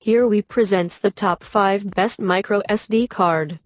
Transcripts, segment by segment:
Here we presents the top 5 best micro SD card.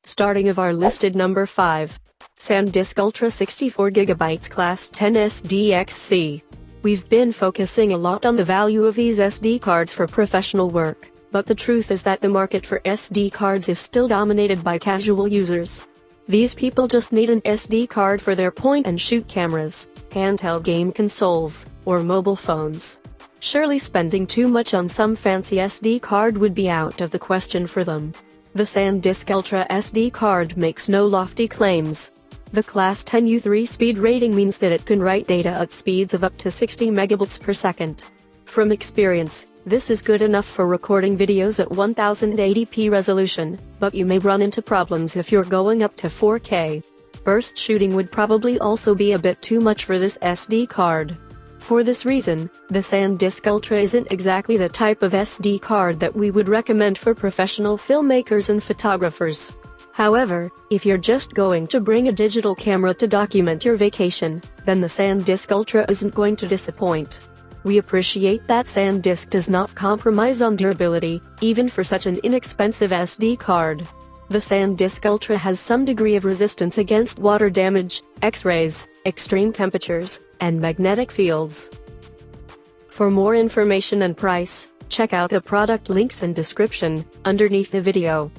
Starting of our listed number 5. SanDisk Ultra 64GB Class 10 SDXC. We've been focusing a lot on the value of these SD cards for professional work, but the truth is that the market for SD cards is still dominated by casual users. These people just need an SD card for their point-and-shoot cameras, handheld game consoles, or mobile phones. Surely spending too much on some fancy SD card would be out of the question for them. The SanDisk Ultra SD card makes no lofty claims. The Class 10 U3 speed rating means that it can write data at speeds of up to 60 megabits per second. From experience, this is good enough for recording videos at 1080p resolution, but you may run into problems if you're going up to 4K. Burst shooting would probably also be a bit too much for this SD card. For this reason, the SanDisk Ultra isn't exactly the type of SD card that we would recommend for professional filmmakers and photographers. However, if you're just going to bring a digital camera to document your vacation, then the SanDisk Ultra isn't going to disappoint. We appreciate that SanDisk does not compromise on durability, even for such an inexpensive SD card. The SanDisk Ultra has some degree of resistance against water damage, X-rays, extreme temperatures, and magnetic fields. For more information and price, check out the product links and description underneath the video.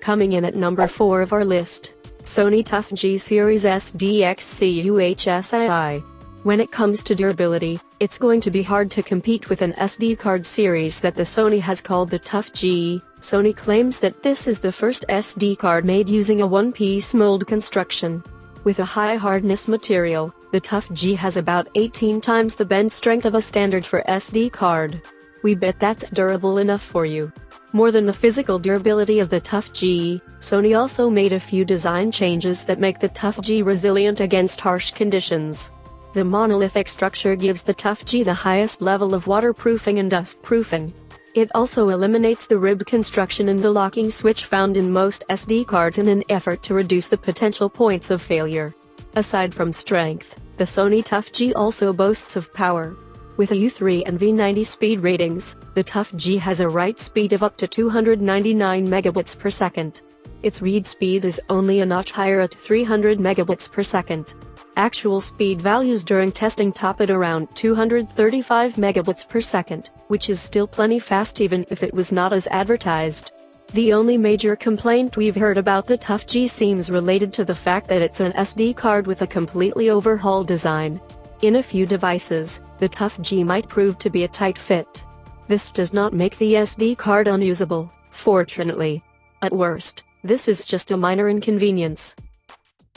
Coming in at number 4 of our list, Sony Tough G Series SDXC UHSI. When it comes to durability, it's going to be hard to compete with an SD card series that the Sony has called the Tough G. Sony claims that this is the first SD card made using a one-piece mold construction. With a high hardness material, the Tough G has about 18 times the bend strength of a standard for SD card. We bet that's durable enough for you. More than the physical durability of the Tough G, Sony also made a few design changes that make the Tough G resilient against harsh conditions. The monolithic structure gives the Tough G the highest level of waterproofing and dustproofing. It also eliminates the ribbed construction in the locking switch found in most SD cards in an effort to reduce the potential points of failure. Aside from strength, the Sony Tough G also boasts of power. With a U3 and V90 speed ratings, the Tough G has a write speed of up to 299 megabits per second. Its read speed is only a notch higher at 300 megabits per second. Actual speed values during testing top at around 235 megabits per second, which is still plenty fast even if it was not as advertised. The only major complaint we've heard about the Tough G seems related to the fact that it's an SD card with a completely overhauled design. In a few devices, the Tough G might prove to be a tight fit. This does not make the SD card unusable, fortunately. At worst, this is just a minor inconvenience.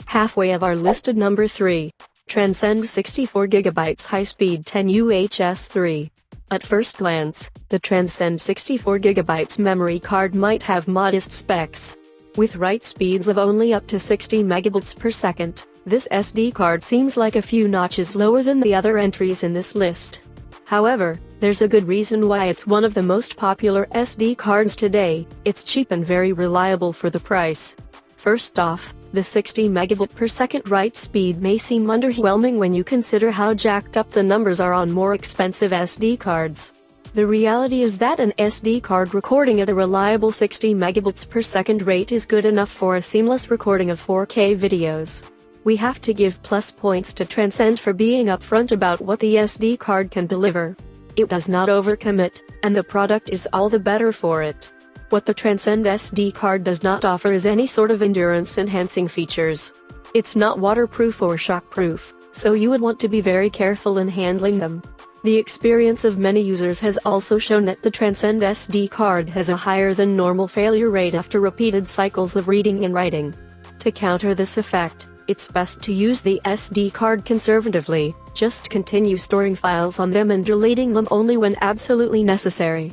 Halfway of our listed number 3. Transcend 64GB High-Speed 10 UHS3. At first glance, the Transcend 64GB memory card might have modest specs. With write speeds of only up to 60 megabits per second, this SD card seems like a few notches lower than the other entries in this list. However, there's a good reason why it's one of the most popular SD cards today. It's cheap and very reliable for the price. First off, the 60 megabit per second write speed may seem underwhelming when you consider how jacked up the numbers are on more expensive SD cards. The reality is that an SD card recording at a reliable 60 megabits per second rate is good enough for a seamless recording of 4K videos. We have to give plus points to Transcend for being upfront about what the SD card can deliver. It does not overcommit, and the product is all the better for it. What the Transcend SD card does not offer is any sort of endurance-enhancing features. It's not waterproof or shockproof, so you would want to be very careful in handling them. The experience of many users has also shown that the Transcend SD card has a higher than normal failure rate after repeated cycles of reading and writing. To counter this effect, it's best to use the SD card conservatively. Just continue storing files on them and deleting them only when absolutely necessary.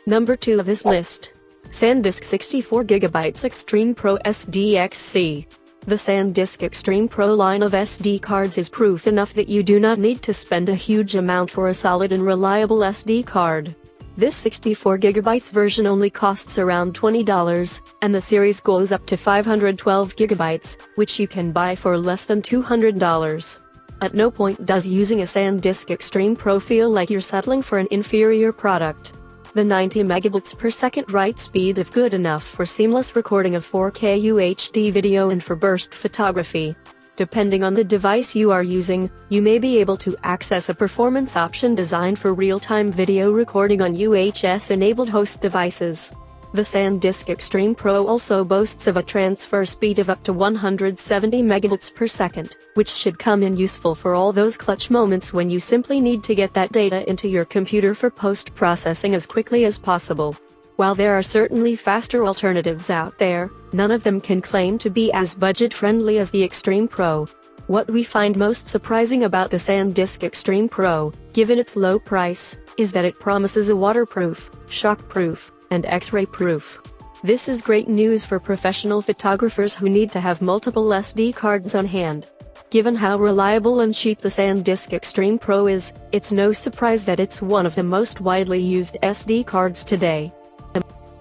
Number 2 of this list. SanDisk 64GB Extreme Pro SDXC. The SanDisk Extreme Pro line of SD cards is proof enough that you do not need to spend a huge amount for a solid and reliable SD card. This 64GB version only costs around $20, and the series goes up to 512GB, which you can buy for less than $200. At no point does using a SanDisk Extreme Pro feel like you're settling for an inferior product. The 90 megabits per second write speed is good enough for seamless recording of 4K UHD video and for burst photography. Depending on the device you are using, you may be able to access a performance option designed for real-time video recording on UHS-enabled host devices. The SanDisk Extreme Pro also boasts of a transfer speed of up to 170 megabits per second, which should come in useful for all those clutch moments when you simply need to get that data into your computer for post-processing as quickly as possible. While there are certainly faster alternatives out there, none of them can claim to be as budget-friendly as the Extreme Pro. What we find most surprising about the SanDisk Extreme Pro, given its low price, is that it promises a waterproof, shockproof, and X-ray proof. This is great news for professional photographers who need to have multiple SD cards on hand. Given how reliable and cheap the SanDisk Extreme Pro is, it's no surprise that it's one of the most widely used SD cards today.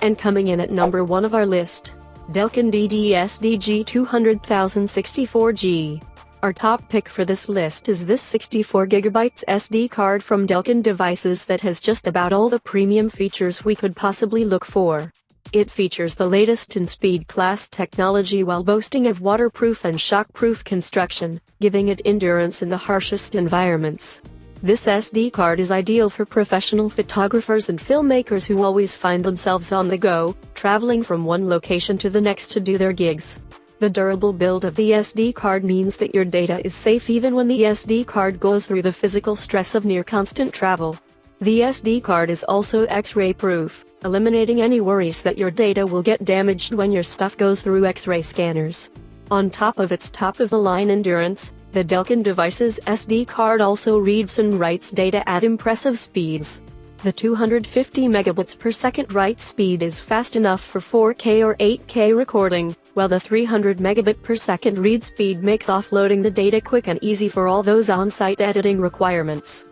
And coming in at number 1 of our list, Delkin DD-SDG 200,064G. Our top pick for this list is this 64GB SD card from Delkin Devices that has just about all the premium features we could possibly look for. It features the latest in speed class technology while boasting of waterproof and shockproof construction, giving it endurance in the harshest environments. This SD card is ideal for professional photographers and filmmakers who always find themselves on the go, traveling from one location to the next to do their gigs. The durable build of the SD card means that your data is safe even when the SD card goes through the physical stress of near constant travel. The SD card is also X-ray proof, eliminating any worries that your data will get damaged when your stuff goes through X-ray scanners. On top of its top-of-the-line endurance, the Delkin Devices SD card also reads and writes data at impressive speeds. The 250 megabits per second write speed is fast enough for 4K or 8K recording, while the 300 megabit per second read speed makes offloading the data quick and easy for all those on-site editing requirements.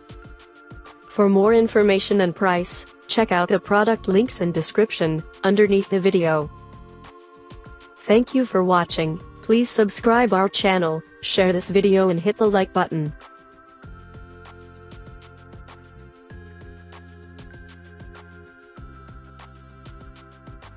For more information and price, check out the product links and description underneath the video. Thank you for watching. Please subscribe our channel, share this video and hit the like button.